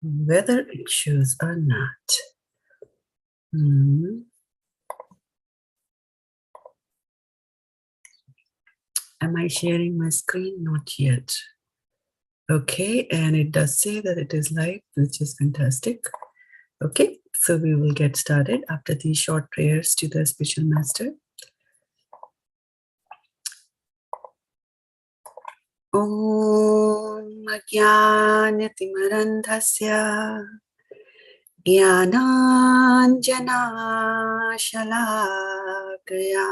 whether it shows or not. Hmm. Am I sharing my screen? Not yet. Okay, and it does say that it is live, which is fantastic. Okay, so we will get started after these short prayers to the spiritual master. Om Ajnanatimandhasya Jnananjana Shalakaya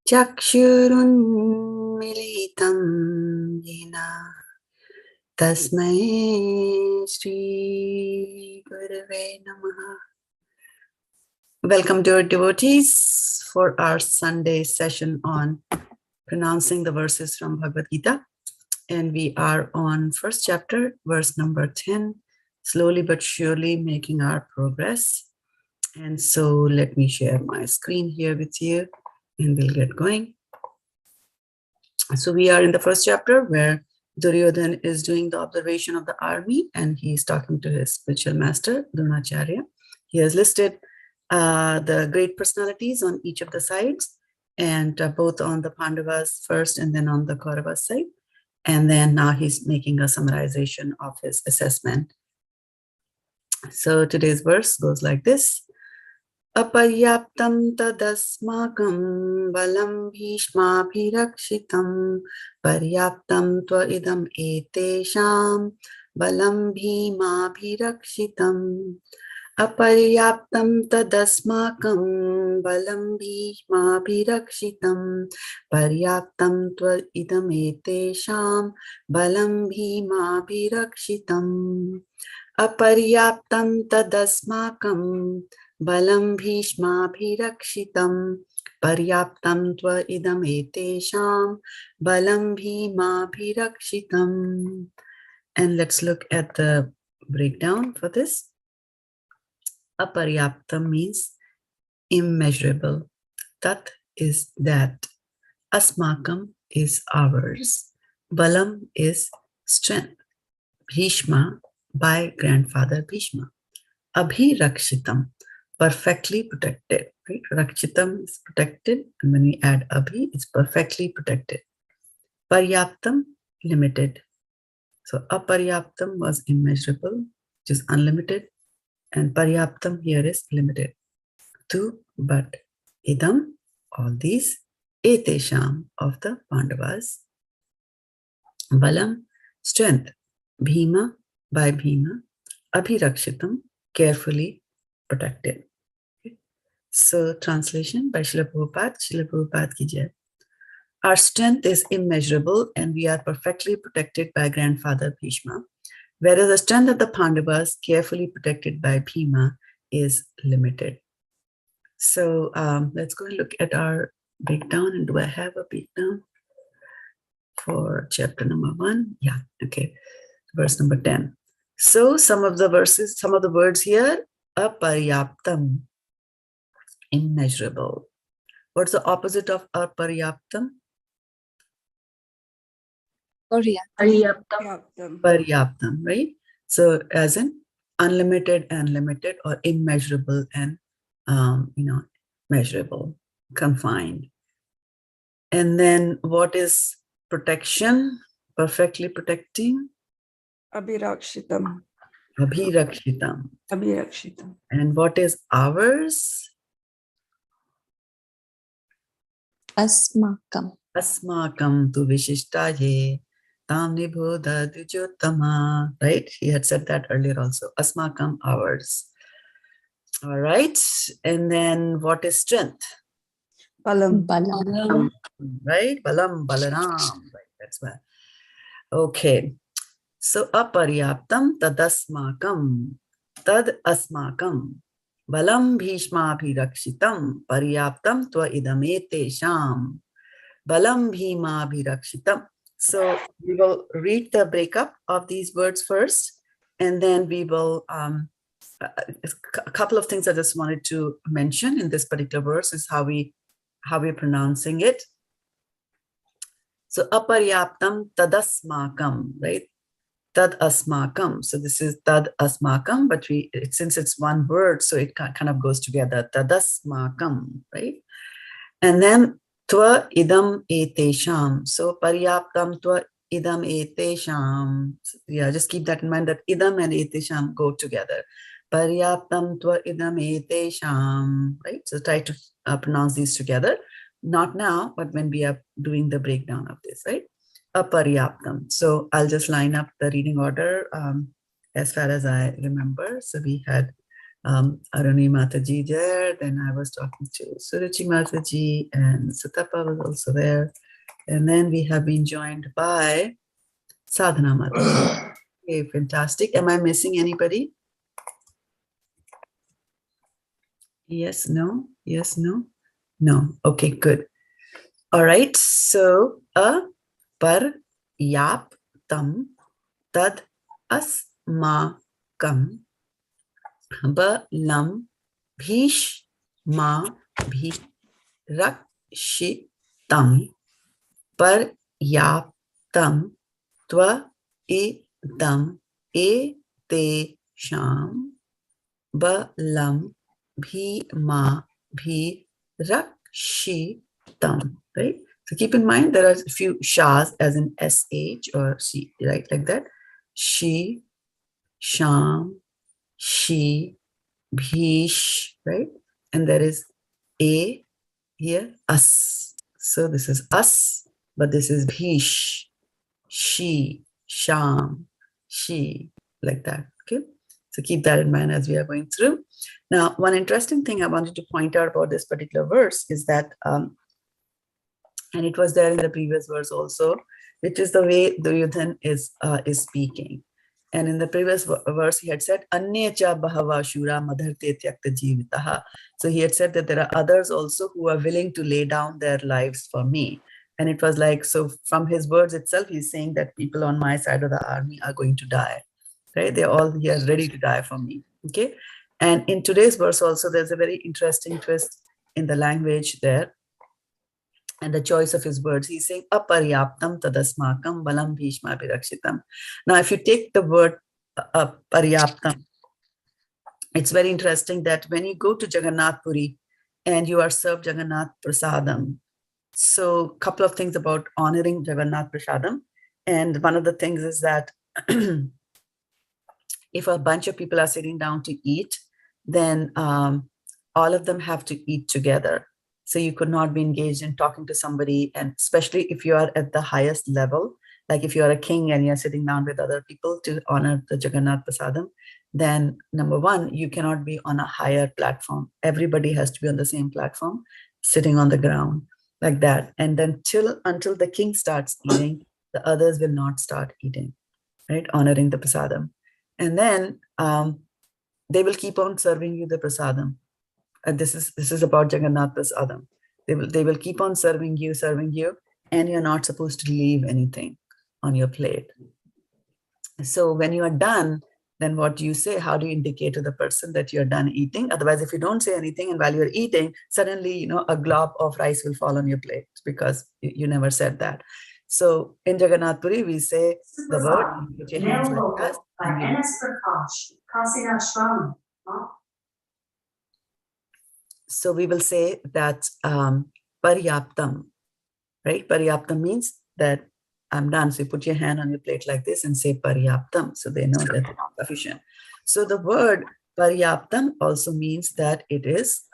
Chakshurunmilitam Yena Tasmai Shri Gurave Namaha. Welcome to our devotees for our Sunday session on pronouncing the verses from Bhagavad-gita. And we are on first chapter, verse number 10, slowly but surely making our progress. And so let me share my screen here with you and we'll get going. So we are in the first chapter where Duryodhana is doing the observation of the army and he's talking to his spiritual master, Dronacharya. He has listed the great personalities on each of the sides, and both on the Pandavas first and then on the Kauravas side. And then now he's making a summarization of his assessment. So today's verse goes like this. Aparyāptaṁ tadasmākaṁ balaṁ bhīṣmābhirakṣitam paryāptaṁ tva idam eteṣāṁ balaṁ bhīmābhirakṣitam. Aparyāptaṁ tadasmākaṁ balaṁ bhīṣmābhirakṣitam paryāptaṁ tva idam eteṣāṁ balaṁ bhīmābhirakṣitam. Aparyāptaṁ tadasmākaṁ balaṁ bhīṣmābhirakṣitam paryāptaṁ tva idam eteṣāṁ balaṁ bhīmābhirakṣitam. And let's look at the breakdown for this. Aparyāptaṁ means immeasurable. Tat is that. Asmākaṁ is ours. Balam is strength. Bhīṣmā by grandfather Bhīṣma. Abhirakshitam, perfectly protected. Right? Rakshitam is protected, and when we add abhi, it's perfectly protected. Paryāptaṁ, limited. So aparyāptaṁ was immeasurable, which is unlimited, and paryāptaṁ here is limited. To, but. Idam, all these. Eteṣāṁ, of the Pandavas. Balaṁ, strength. Bhīma, by Bhīma. Abhirakshitam, carefully protected. Okay. So translation by Srila Prabhupada. Srila Prabhupada ki jai. Our strength is immeasurable and we are perfectly protected by grandfather Bhīṣma, whereas the strength of the Pandavas, carefully protected by Bhīma, is limited. So let's go and look at our breakdown. And do I have a breakdown for chapter number 1? Yeah, okay. Verse number 10. So some of the verses, some of the words here, aparyāptaṁ, immeasurable. What's the opposite of aparyāptaṁ? Paryāptaṁ, right? So as in unlimited and limited, or immeasurable and measurable, confined. And then what is protection? Perfectly protecting? Abhirakshitam. Abhirakshitam. Abhirakshitam. And what is ours? Asmākaṁ. Asmākaṁ tu vishishtāye tam nibodha dujottama. Right? He had said that earlier also. Asmākaṁ, ours. All right. And then what is strength? Balaṁ. Balaṁ. Right? Balaṁ, balaram. Right. That's why. Okay. So aparyāptaṁ tadasmākaṁ. Tad asmākaṁ. Balam bhīṣmābhirakṣitam paryāptaṁ tva idam eteṣāṁ balam bhīmābhirakṣitam. So we will read the breakup of these words first, and then we will a couple of things I just wanted to mention in this particular verse is how we're pronouncing it. So aparyāptaṁ tadasmākaṁ, right? tad asmākaṁ. So this is tad asmākaṁ, but since it's one word, so it kind of goes together. Tad asmākaṁ, right? And then tva idam eteṣāṁ. So paryāptaṁ tva idam eteṣāṁ. Yeah, just keep that in mind that idam and eteṣāṁ go together. Paryāptaṁ tva idam eteṣāṁ, right? So try to pronounce these together. Not now, but when we are doing the breakdown of this, right? Aparyāptaṁ. So I'll just line up the reading order as far as I remember. So we had Aruni Mataji there, then I was talking to Suruchi Mataji, and Satapa was also there. And then we have been joined by Sadhana Mataji. Okay, fantastic. Am I missing anybody? Yes, no, yes, no, no. Okay, good. All right, so aparyāptaṁ tad asmākaṁ balaṁ bhīṣmābhirakṣitam paryāptaṁ tva idam eteṣāṁ balaṁ bhīmābhirakṣitam, right? So keep in mind there are a few shas as in sh or she, right? Like that. She, sham, she, bhish, right? And there is a here, us. So this is us, but this is bhish, she, sham, she, like that. Okay. So keep that in mind as we are going through. Now, one interesting thing I wanted to point out about this particular verse is that, and it was there in the previous verse also, which is the way Duryodhan is speaking. And in the previous verse, he had said, Anyacha bahava shura madharte tyakta jivitaha. So he had said that there are others also who are willing to lay down their lives for me. And it was like, so from his words itself, he's saying that people on my side of the army are going to die, right? They're all here ready to die for me, okay? And in today's verse also, there's a very interesting twist in the language there and the choice of his words. He's saying, aparyāptaṁ tadasmākaṁ balaṁ bhīṣmābhirakṣitam. Now, if you take the word aparyāptaṁ, it's very interesting that when you go to Jagannath Puri and you are served Jagannath Prasadam, so a couple of things about honoring Jagannath Prasadam. And one of the things is that if a bunch of people are sitting down to eat, then all of them have to eat together. So you could not be engaged in talking to somebody, and especially if you are at the highest level, like if you are a king and you're sitting down with other people to honor the Jagannath Prasadam, then number one, you cannot be on a higher platform. Everybody has to be on the same platform, sitting on the ground like that. And then until the king starts eating, the others will not start eating, right? Honoring the Prasadam. And then they will keep on serving you the Prasadam. This is about Jagannath Prasadam. They will keep on serving you, and you're not supposed to leave anything on your plate. So when you are done, then what do you say? How do you indicate to the person that you're done eating? Otherwise, if you don't say anything and while you're eating, suddenly, a glob of rice will fall on your plate because you never said that. So in Jagannath Puri, we say the word, you put your hands like that. So we will say that paryāptaṁ, right? Paryāptaṁ means that I'm done. So you put your hand on your plate like this and say paryāptaṁ. So they know that it's sufficient. So the word paryāptaṁ also means that it is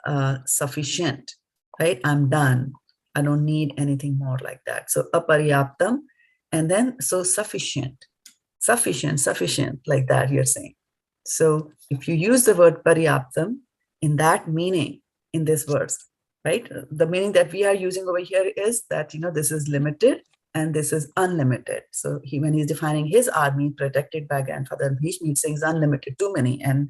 sufficient, right? I'm done. I don't need anything more like that. So aparyāptaṁ, and then so sufficient, like that you're saying. So if you use the word paryāptaṁ in that meaning, in this verse, right? The meaning that we are using over here is that, this is limited and this is unlimited. So when he's defining his army protected by grandfather Bhishma, he's saying it's unlimited, too many. And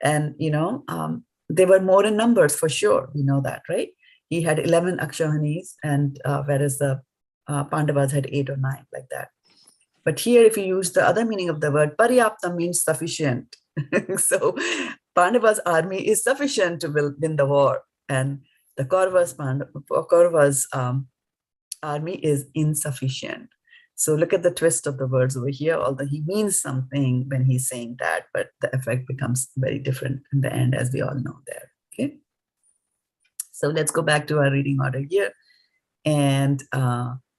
they were more in numbers for sure. We know that, right? He had 11 Akshahanis, and whereas the Pandavas had 8 or 9, like that. But here, if you use the other meaning of the word, paryāptaṁ means sufficient. So Pandava's army is sufficient to win the war, and the Kauravas army is insufficient. So look at the twist of the words over here, although he means something when he's saying that, but the effect becomes very different in the end, as we all know there. Okay. So let's go back to our reading order here and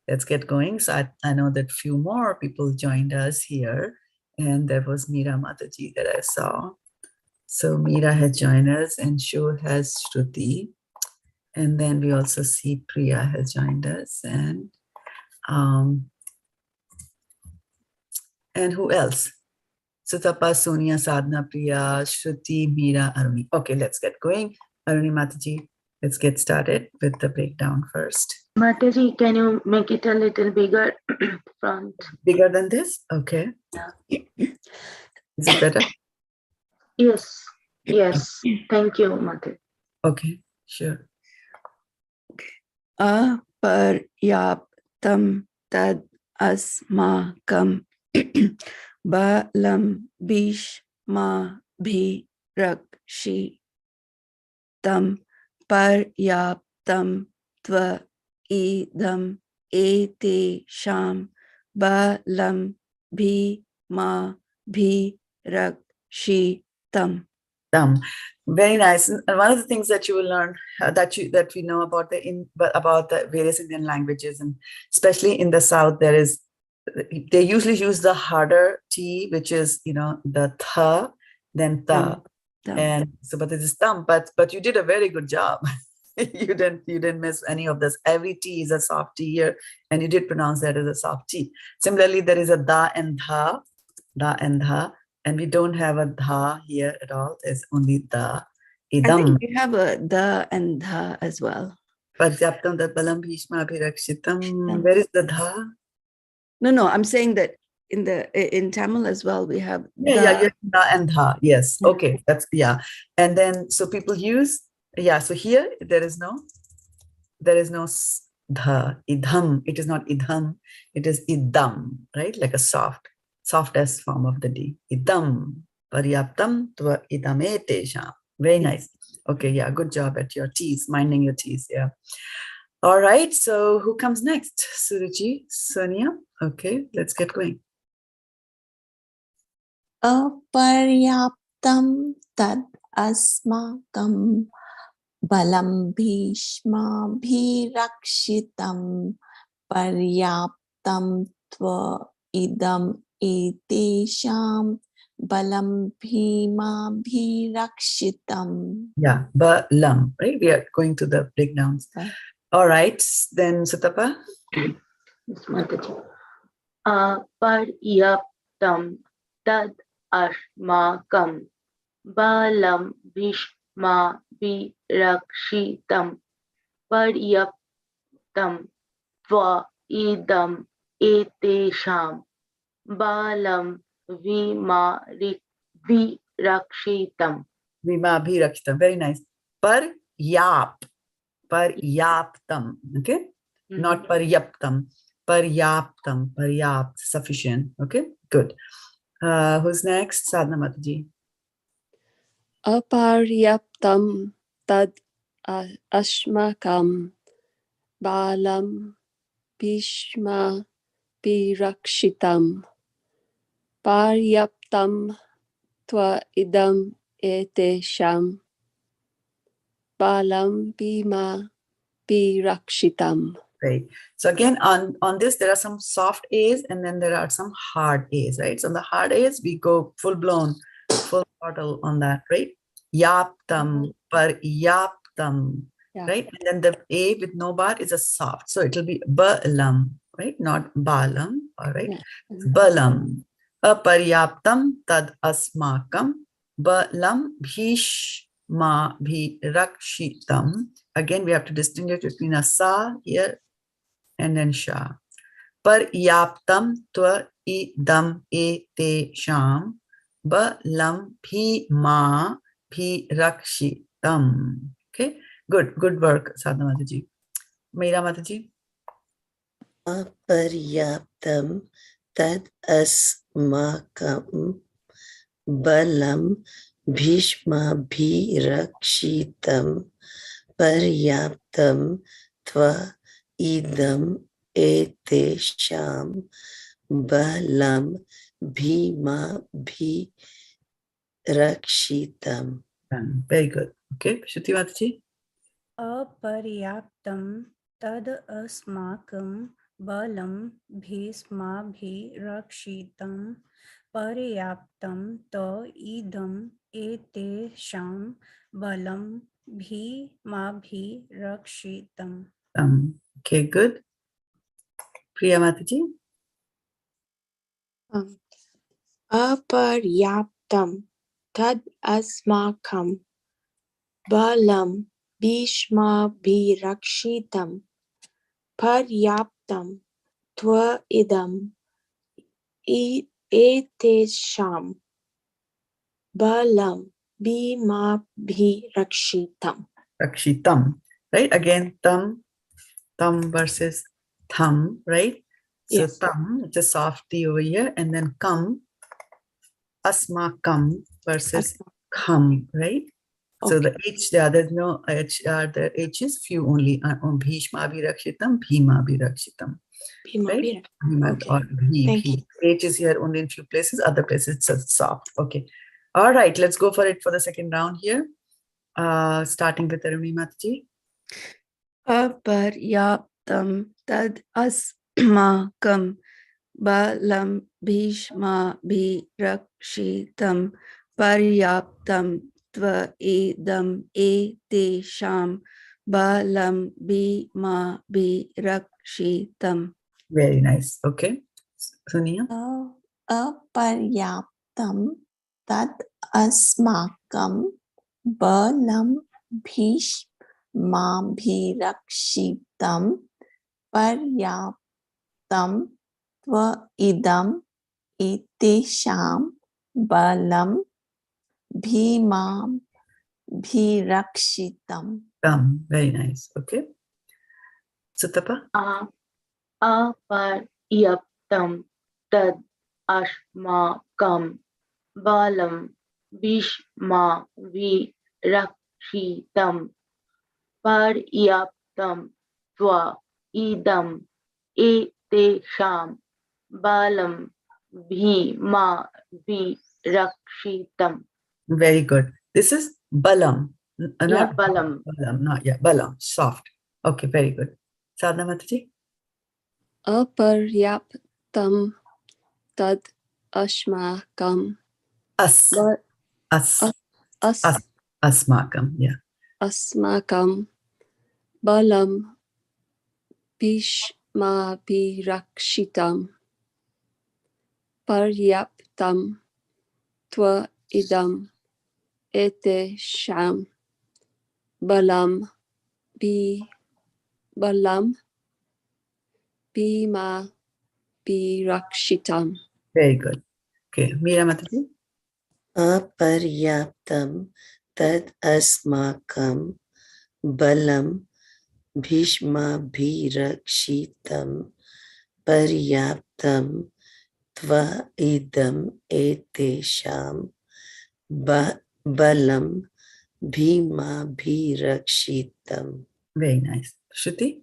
let's get going. So I know that few more people joined us here, and there was Meera Mataji that I saw. So Meera has joined us, and Shu has Shruti. And then we also see Priya has joined us, and who else? Sutapa, Sonia, Sadhana, Priya, Shruti, Meera, Aruni. Okay, let's get going. Aruni Mataji, let's get started with the breakdown first. Mataji, can you make it a little bigger front? Bigger than this? Okay. Yeah. Is it better? Yes. Thank you, Mataji. Okay, sure. Aparyāptaṁ tad asmākaṁ balaṁ bhīṣmābhirakṣitam paryāptaṁ tva idam eteṣāṁ balaṁ bhīmābhirakṣitam. Very nice. And one of the things that you will learn that we know about the various Indian languages, and especially in the South, they usually use the harder T, which is the tha, then ta, and so but it is tam. But you did a very good job. you didn't miss any of this. Every T is a soft T here, and you did pronounce that as a soft T. Similarly, there is a da and dha, and we don't have a dha here at all. There's only the idam. I think we have a da and dha as well. Paryāptaṁ, the balaṁ, bhīṣmābhirakṣitam. Where is the dha? No, I'm saying that in Tamil as well we have da and dha. Yes. Okay. That's And then so people use So here there is no dha, idam. It is not idam. It is idam, right? Like a softest form of the D. Idam, paryāptaṁ, tva idam eteṣāṁ. Very nice. Okay, good job at your T's, minding your T's, All right, so who comes next? Suruchi, Sonia? Okay, let's get going. Aparyāptaṁ tad asmākaṁ balaṁ bhīṣmābhirakṣitam paryāptaṁ tva idam eteṣāṁ balaṁ bhīmābhirakṣitam. Balaṁ, right? We are going to the breakdowns. All right, then Sutapa. Yes, Mataji. Aparyāptaṁ tad asmākaṁ balaṁ bhīṣmābhirakṣitam paryāptaṁ tva idam eteṣāṁ balaṁ bhīmābhirakṣitam. Bhīmābhirakṣitam. Very nice. Paryāptaṁ. Okay? Not paryāptaṁ. Paryāptaṁ. Sufficient. Okay? Good. Who's next? Sadhana Mataji. Aparyāptaṁ tad asmākaṁ balaṁ bhīṣmābhirakṣitam paryāptaṁ tva idam eteṣāṁ balaṁ bhīmābhirakṣitam. Right. So again, on this, there are some soft A's and then there are some hard A's, right? So on the hard A's, we go full throttle on that, right? Yaptam, paryāptaṁ, right? And then the A with no bar is a soft. So it will be balaṁ, right? Not balam, all right? Balaṁ. Aparyāptaṁ tad asmākaṁ balaṁ bhīṣmābhirakṣitam. Again, we have to distinguish between a sa here and then sha. Paryāptaṁ tva idam eteṣāṁ balaṁ bhīmābhirakṣitam. Okay, good work, Sadhana Mataji. Meera Mataji. Aparyāptaṁ tad asmākaṁ balaṁ bhīṣmābhirakṣitam paryāptaṁ tva idam eteṣāṁ balaṁ bhīmābhirakṣitam. Very good. Okay, Shruti Mataji. aparyāptaṁ tad asmākaṁ balaṁ bhīṣmābhirakṣitam paryāptaṁ to idam eteṣāṁ balaṁ bhīmābhirakṣitam. Okay, good. Priya Mataji. aparyāptaṁ tad asmākaṁ balaṁ bhīṣmābhirakṣitam paryāptaṁ tva idam eteṣāṁ balaṁ bhīmābhirakṣitam. Rakshitam. Right? Again, tam versus tham, right? So Yes. tam, it's a soft T over here, and then kam, asmākaṁ versus kham, right? So the H, there's no H, the H is few only on bhīṣmābhirakṣitam, bhīmābhirakṣitam. Right? Okay. Or bhi, Thank bhi. H is here only in few places, other places it's soft. Okay. All right, let's go for it for the second round here. Starting with Aruni Mataji. aparyāptaṁ tad asmākaṁ balaṁ bhīṣmābhirakṣitam paryāptaṁ tva idam eteṣāṁ balaṁ bhīmābhirakṣitam. Very nice. Okay. Sonia. aparyāptaṁ tad asmākaṁ balaṁ bhīṣmābhirakṣitam paryāptaṁ tva idam eteṣāṁ balaṁ bhīmābhirakṣitam. Very nice. Okay. Sutapa. aparyāptaṁ tad asmākaṁ balaṁ bhīṣmābhirakṣitam paryāptaṁ tva idam eteṣāṁ balaṁ bhīmābhirakṣitam. Very good. This is balam. Yeah, balaṁ. Balam, not yeah, balam. Soft. Okay, very good. Sadhana Mataji. aparyāptaṁ tad asmākaṁ Asmākaṁ. Yeah. asmākaṁ balaṁ bhīṣmābhirakṣitam paryāptaṁ tva idam eteṣāṁ balaṁ bhīmābhirakṣitam. Very good. Okay. Meera Mataji. aparyāptaṁ tad asmākaṁ balaṁ bhīṣmābhirakṣitam paryāptaṁ tva idam eteṣāṁ balaṁ bhīmābhirakṣitam. Very nice. Shruti.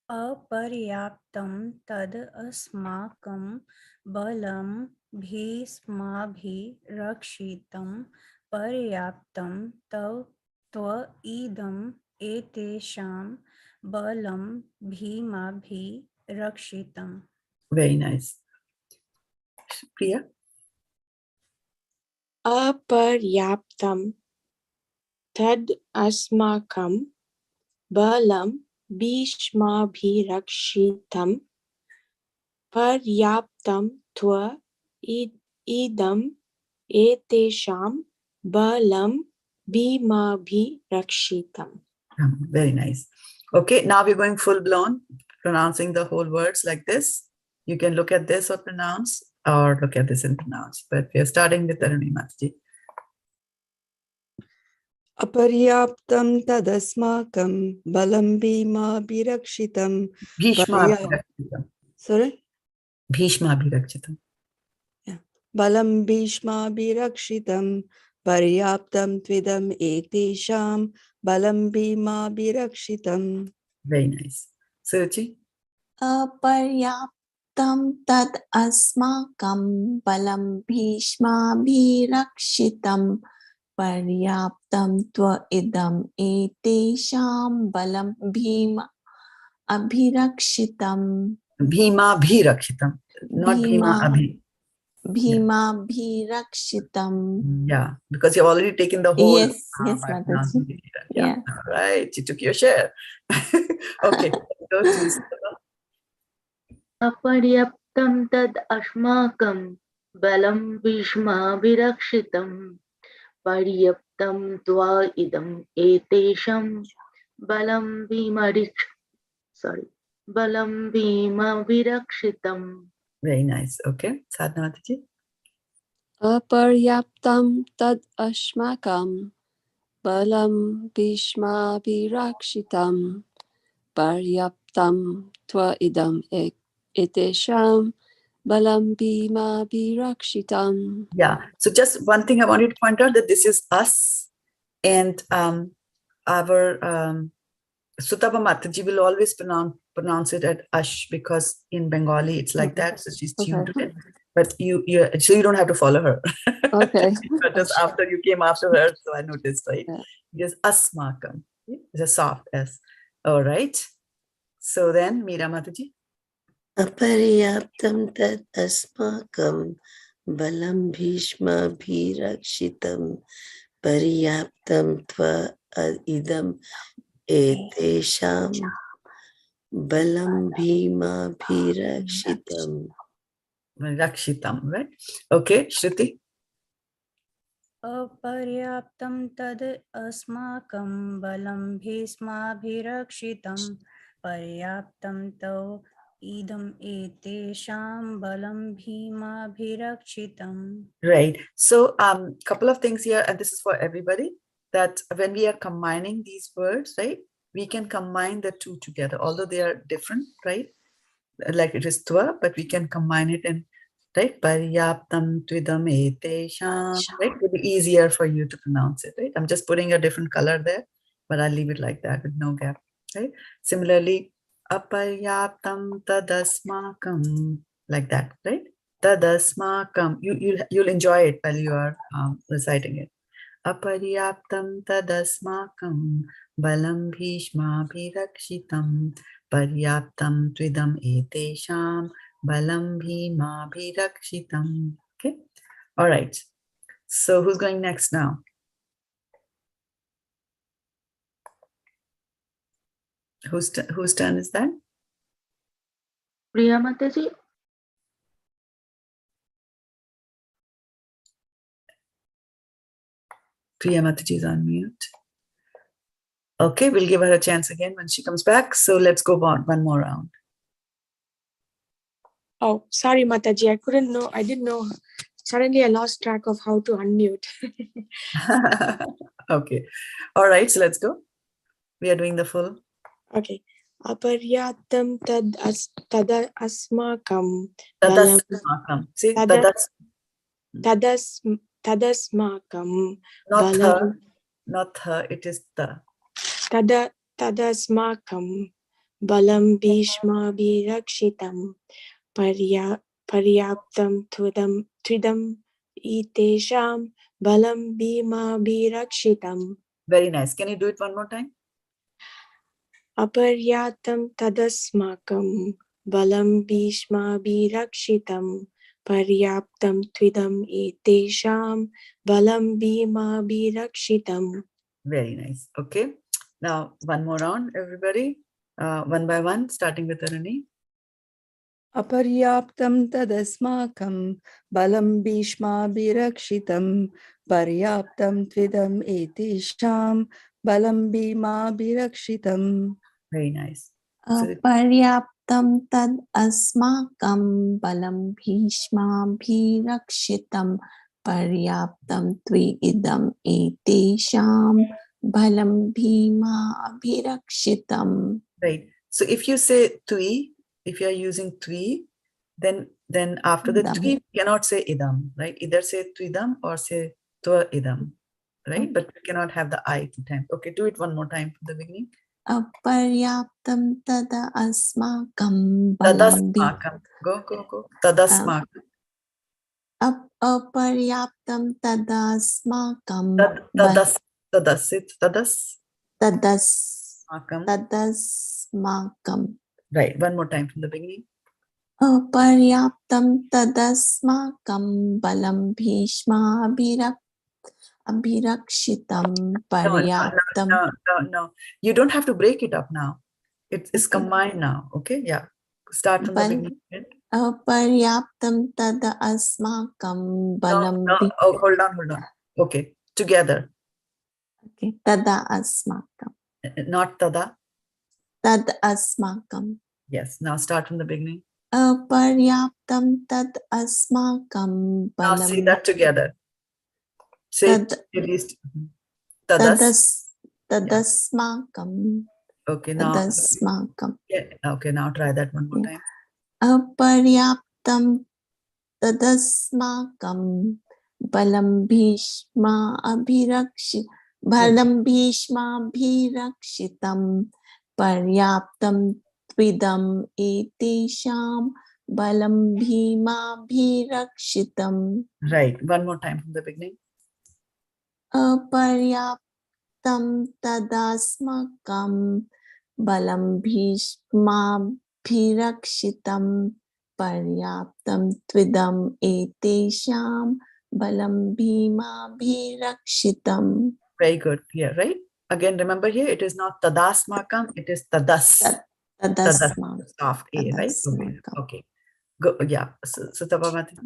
aparyāptaṁ tad asmākaṁ balaṁ bhīṣmābhirakṣitam paryāptaṁ tva idam eteṣāṁ balaṁ bhīmābhirakṣitam. Very nice. Priya. aparyāptaṁ tad asmākaṁ balaṁ bhīṣmābhirakṣitam paryāptaṁ tva idam eteṣāṁ balaṁ bhīmābhirakṣitam. Very nice. Okay, now we're going full blown, pronouncing the whole words like this. You can look at this or pronounce, or look at this and pronounce. But we are starting with Aruni Mataji. aparyāptaṁ tad asmākaṁ balaṁ bhīmābhirakṣitam. Bhīṣmābhirakṣitam. Sorry? Bhīṣmābhirakṣitam. Balaṁ bhīṣmābhirakṣitam paryāptaṁ tvidam eteṣāṁ balaṁ bhīmābhirakṣitam. Very nice. Suruchi. aparyāptaṁ tad asmākaṁ balaṁ bhīṣmābhirakṣitam paryāptaṁ tva idam eteṣāṁ balaṁ bhīmābhirakṣitam. Bhīmābhirakṣitam, not bhīmābhirakṣitam. Yeah, because you've already taken the whole. Yes, yes, by Mataji. pronouncing it. Yeah. All right, you took your share. Okay, go to aparyāptaṁ tad asmākaṁ balaṁ bhīṣmābhirakṣitam paryāptaṁ tva idam eteṣāṁ balaṁ bhīmābhirakṣitam. Very nice. Okay, Sadhana Mataji. aparyāptaṁ tad asmākaṁ balaṁ bhīṣmābhirakṣitam paryāptaṁ tva idam eteṣāṁ balaṁ bhīmābhirakṣitam. Yeah. So just one thing I wanted to point out, that this is us, and our Sutapa Mataji will always pronounce it at ash, because in Bengali it's like that. So she's tuned to it. But you don't have to follow her. Okay. But just after you came after her, so I noticed, right? Yeah. Because asmākaṁ. It's a soft S. All right. So then, Meera Mataji. aparyāptaṁ tad asmākaṁ balaṁ bhīṣmābhirakṣitam paryāptaṁ tva idam eteṣāṁ balaṁ bhīmābhirakṣitam. Rakshitam, right? Okay, Shruti. aparyāptaṁ tad asmākaṁ balaṁ bhīṣmābhirakṣitam paryāptaṁ tav idam eteṣāṁ balaṁ bhīmābhirakṣitam. Right. So couple of things here, and this is for everybody, that when we are combining these words, right, we can combine the two together, although they are different, right? Like it is tva, but we can combine it in, right? Paryāptaṁ tvidam eteṣāṁ, right? It will be easier for you to pronounce it, right? I'm just putting a different color there, but I'll leave it like that with no gap, right? Similarly, aparyāptaṁ tadasmākaṁ, like that, right? Tadasmākaṁ. You'll enjoy it while you are reciting it. Aparyāptaṁ tadasmākaṁ balaṁ bhīṣmābhirakṣitam paryāptaṁ tvidam eteṣāṁ balaṁ bhīmābhirakṣitam. Okay. All right. So who's going next now? Whose turn is that? Priya Mataji. Priya Mataji is on mute. Okay, we'll give her a chance again when she comes back. So let's go on one more round. Oh, sorry, Mataji. I couldn't know. I didn't know. Suddenly, I lost track of how to unmute. Okay. All right. So let's go. We are doing the full. Okay. Aparyāptaṁ tad asmākaṁ Tadasmākaṁ. See, tadasmākaṁ not balam. her, not her. It is the. Tadasmākaṁ balam bhīṣmābhirakṣitam paryāptaṁ tvidam eteṣāṁ balam bhīmābhirakṣitam. Very nice. Can you do it one more time? Aparyāptaṁ tadasmākaṁ balam bhīṣmābhirakṣitam paryāptaṁ tvidam eteṣāṁ balam bhīmābhirakṣitam. Very nice. Okay. Now, one more round, everybody. One by one, starting with Arani. aparyāptaṁ tadasmākaṁ balam bhīṣmābhirakṣitam paryāptaṁ tvidam eteṣāṁ balam bhīmābhirakṣitam. Very nice. Aparyāptaṁ tad asmākaṁ balam bhīṣmābhirakṣitam paryāptaṁ tvi idam eteṣāṁ balam bhīmābhirakṣitam. Right. So if you say tui, if you are using tui, then after the tui, you cannot say idam, right? Either say tuidam or say tva idam, right? But you cannot have the I 2 times. Okay, do it one more time from the beginning. aparyāptaṁ tada asmākaṁ balam Tadasmākaṁ. Go. Tadasmākaṁ. aparyāptaṁ tada asmākaṁ tadasmākaṁ. Right. One more time from the beginning. Aparyāptaṁ tadasmākaṁ balam bhīṣmābhirakṣitam paryāptaṁ. No. You don't have to break it up now. It's combined now. Okay. Yeah. Start from the beginning. Aparyāptaṁ tada asmākaṁ balam. Hold on. Okay. Together. Okay. Tada asmākaṁ. Not tada. Tad asmākaṁ. Yes. Now start from the beginning. Aparyāptaṁ tad asmākaṁ Now balam. say that together. Say it at least. Tadasmākaṁ. Okay. Now. Tadasmākaṁ. Yeah, okay. Now try that one more time. Aparyāptaṁ tadasmākaṁ balam bhīṣmābhirakṣitam paryāptaṁ idam eteṣāṁ balaṁ bhīmābhirakṣitam. Right. One more time from the beginning. Aparyāptaṁ tadasmākaṁ balam bhīṣmābhirakṣitam paryāptaṁ idam eteṣāṁ balaṁ bhīmābhirakṣitam. Very good. Yeah, right? Again, remember here, it is not tadasmākaṁ, it is tadas. Tadasmākaṁ. Soft A, right? Okay. Go. Yeah. So Tapamati.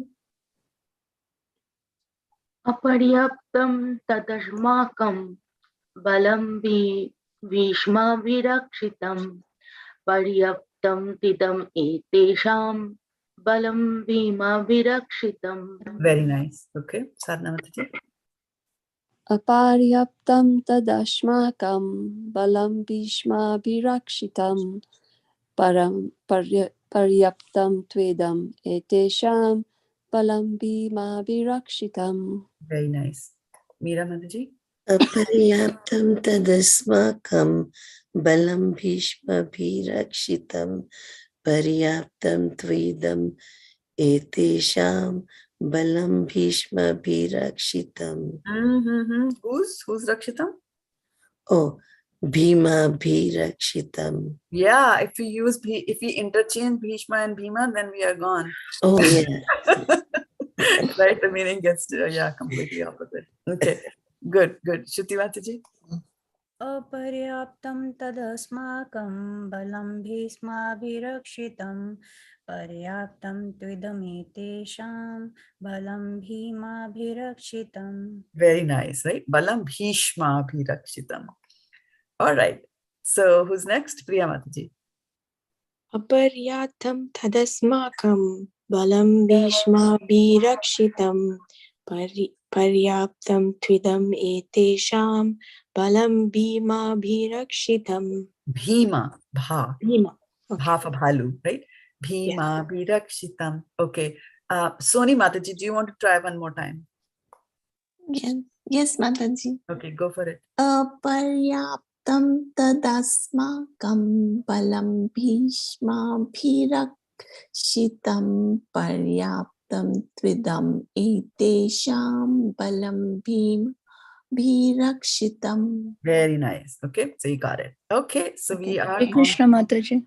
aparyāptaṁ tadasmākaṁ balam bhīṣmābhirakṣitam paryāptaṁ idam eteṣāṁ balaṁ bhīmābhirakṣitam. Very nice. Okay. Sadhnavati. aparyāptaṁ tadasmākaṁ balam bhīṣmābhirakṣitam paryāptaṁ tvīdam eteṣāṁ balam bhīmābhirakṣitam. Very nice. Meera Mataji. aparyāptaṁ tadasmākaṁ balam bhīṣmābhirakṣitam paryāptaṁ tvīdam eteṣāṁ balam bhīṣmābhirakṣitam. Who's Rakshitam? Oh, bhīmābhirakṣitam. Yeah, if we interchange Bhishma and Bhima, then we are gone. Oh, yeah. Right? The meaning gets completely opposite. Okay. Good. Shruti Mataji. aparyāptaṁ tadasmākaṁ balam bhīṣmābhirakṣitam paryāptaṁ tvidam balam bhīmābhirakṣitam. Very nice, right? Balaṁ bhīṣmābhirakṣitam. All right. So who's next? Priya Mataji. Aparyāptaṁ tadasmākaṁ balam bhīṣmābhirakṣitam paryāptaṁ tvīdam eteṣāṁ balam bhīmābhirakṣitam. Bhima. Bha. Bhima. Okay. Bha for bhalu, right? Bhīmābhirakṣitam. Okay. Soni Mataji, do you want to try one more time? Yes, Mataji. Okay, go for it. Aparyāptaṁ tadasmākaṁ balam bhīṣmābhirakṣitam paryāptaṁ tvīdam eteṣāṁ balam bhīmābhirakṣitam. Very nice. Okay, so you got it. Okay, so we are Hare Krishna Mataji.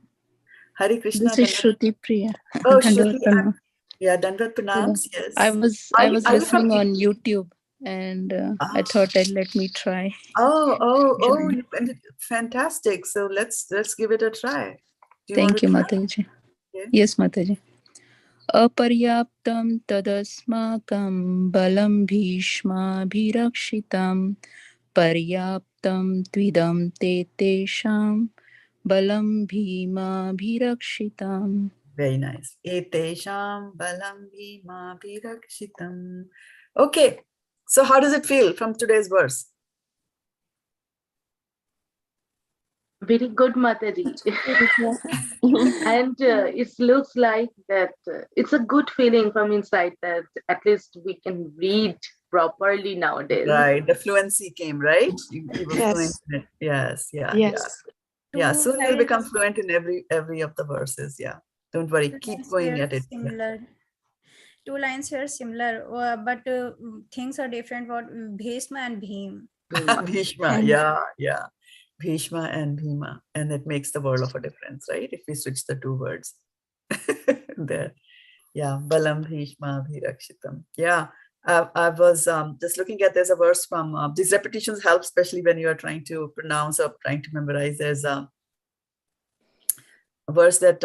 Hare Krishna. This is Shruti Priya. Oh, Dandavat Shruti. pranam. Yeah, Dandavat pranams. Yes. I was Are you listening from- on YouTube, and I thought let me try. Oh, fantastic. So let's give it a try. Thank you, Mataji. Okay. Yes, Mataji. Aparyāptaṁ tadasmākaṁ balam bhīṣmābhirakṣitam paryāptaṁ tvīdam eteṣāṁ balam bhīmābhirakṣitam. Very nice. Eteṣāṁ balam bhīmābhirakṣitam. Okay. So how does it feel from today's verse? Very good, Mataji. And it looks like that it's a good feeling from inside that at least we can read properly nowadays. Right. The fluency came, right? You were Yes. fluent in it. Yes. Yeah. Yes. Yeah. Yeah, Two soon you'll become lines- fluent in every of the verses. Yeah, don't worry, two keep lines going here at it. Yeah. similar. Two lines here similar, but things are different. What Bhīṣma and Bhīm. Bhīṣmā, yeah. Bhīṣmā and Bhīma. And it makes the world of a difference, right? If we switch the two words there. Yeah, balaṁ bhīṣmābhirakṣitam. Yeah, I was just looking at, there's a verse from, these repetitions help, especially when you are trying to pronounce or trying to memorize. There's a verse that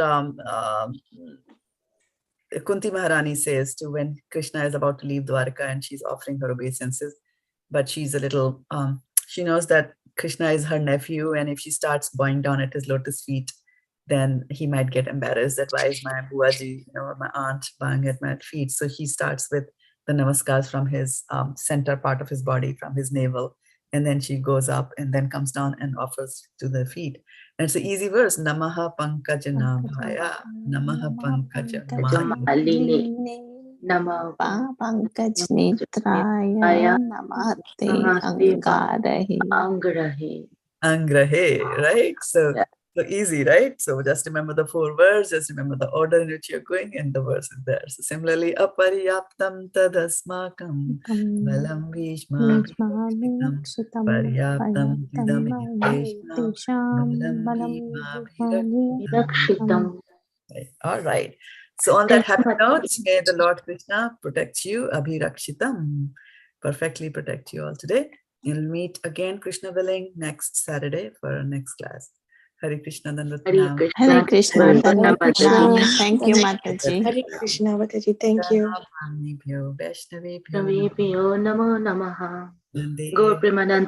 Kunti Maharani says to when Krishna is about to leave Dwarka and she's offering her obeisances, but she's a little, she knows that Krishna is her nephew, and if she starts bowing down at his lotus feet, then he might get embarrassed that why is my buaji, or my aunt bowing at my feet. So he starts with the namaskars from his center part of his body, from his navel, and then she goes up and then comes down and offers to the feet. And it's an easy verse, Namaha Pankajanaಭaya, Namaha Pankajamaline. Nama Pankaj Netraya Namaste Angarahi. Angrahe, right? So, Yeah. so easy, right? So just remember the 4 words, just remember the order in which you're going, and the verse is there. So similarly, aparyāptaṁ tad asmākaṁ balaṁ bhīṣmābhirakṣitam paryāptaṁ idam eteṣāṁ balaṁ bhīmābhirakṣitam. All right. So on that happy note, may the Lord Krishna protect you, Abhirakshitam, perfectly protect you all today. We'll meet again, Krishna willing, next Saturday for our next class. Hare Krishna, Dandavat Hare Krishna, Hare Dhanvat Krishna. Mataji. Thank you, Mataji. Hare Krishna, Mataji. Thank you. Pranamabhyo Vaishnavebhyo Namo Namaha. Vande Gaur Premanandi.